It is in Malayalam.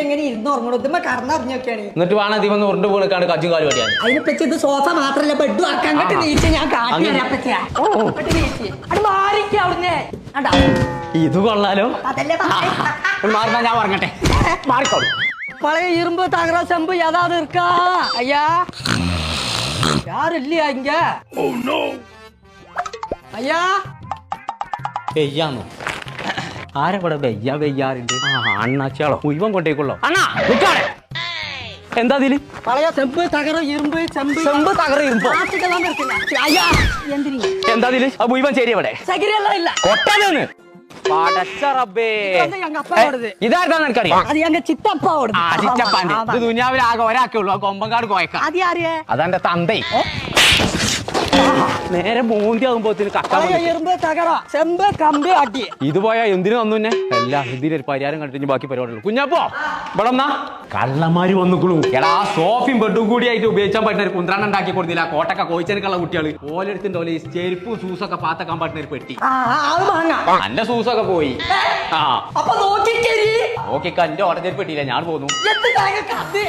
എങ്ങനെ ഇരുന്ന് ഉറങ്ങണ കറന്നറിഞ്ഞൊക്കെയാണ്. എന്നിട്ട് വേണം അതി വന്ന് ഉരുണ്ട് വീണക്കാണ് കജ്ജും കാലും അടിയാണ്. അതിനെപ്പറ്റി ഇത് സോഫ മാത്രല്ല ബെഡും ആക്കാൻ നീച്ച ഞാൻ കാണിക്കാൻ പറ്റിയാ ഇത് കൊള്ളാലോ. അതല്ലേ മാറുന്ന ഞാൻ പറഞ്ഞട്ടെ മാറിക്കോളൂ. பழைய இரும்பு தகர செம்பு ஏதாவது இருக்கா ஐயா? யாரும் இல்லையா இங்க? ஐயா വെയ്യാന്നോ? ആരവിടെ വെയ്യ വെയ്യാറുണ്ട്? അണ്ണാച്ചാളോ മുഴുവൻ കൊണ്ടേക്കുള്ളോ? അണ്ണാ എന്താ ഇതില്? பழைய செம்பு தகரம் இரும்பு செம்பு ചെമ്പ് തകര ഇരുമ്പോ பிளாஸ்டிக் இருக்குங்க. ஐயா எந்திரிங்க. എന്താ ഇതില്? ആ മുഴുവൻ ശരി അവിടെ சகிரி எல்லாம் இல்ல. കൊട്ടാന്ന് പടച്ച റബ്ബേ. எங்க அப்பாவோடது. ഇതാർക്കാ നിനക്കറിയാം? அது எங்க சித்தப்பாவோடது. ആ ചിറ്റപ്പാന്റെ. ഇത് ദുനിയാവിൽ ആകെ ഒരാക്കേ ഉള്ളൂ. ആ കൊമ്പങ്കാട് കോയക്ക. அது யாரு? അതെന്റെ തന്തേ. നേരെ മോന്തി ആകുമ്പോത്തിന് കക്കാൻ பழைய இரும்பு தகரம் செம்பு கம்பு அடி. ഇത് പോയാ എന്തിനു വന്നു തന്നെ എല്ലാം ഇതിനൊരു പരിഹാരം കണ്ടിട്ട് ബാക്കി പരിപാടിയുള്ളൂ. കുഞ്ഞപ്പോ ഇവിടെ കള്ളന്മാര് വന്നുക്കുള്ളൂ. എടാ സോഫയും ബെഡും കൂടിയായിട്ട് ഉപയോഗിച്ചാൻ പറ്റുന്ന ഒരു കുന്ത്രാണ് ഉണ്ടാക്കി കൊടുത്തില്ല. കോട്ടക്ക കോയിച്ചെടുക്കുള്ള കുട്ടികള് ഓലെടുത്തിന്റെ പോലെ ഈ ചെരുപ്പും സൂസൊക്കെ പാത്തക്കാൻ പറ്റുന്ന ഒരു പെട്ടി. அது வாங்க. എന്റെ സൂസൊക്കെ പോയി. ആ அப்ப நோக்கிக்கேரி. ഓക്കെ എന്റെ ഓടച്ചെരുപ്പ് പെട്ടിയില്ല. ഞാൻ പോന്നു. எத்து தாங்க காத்து.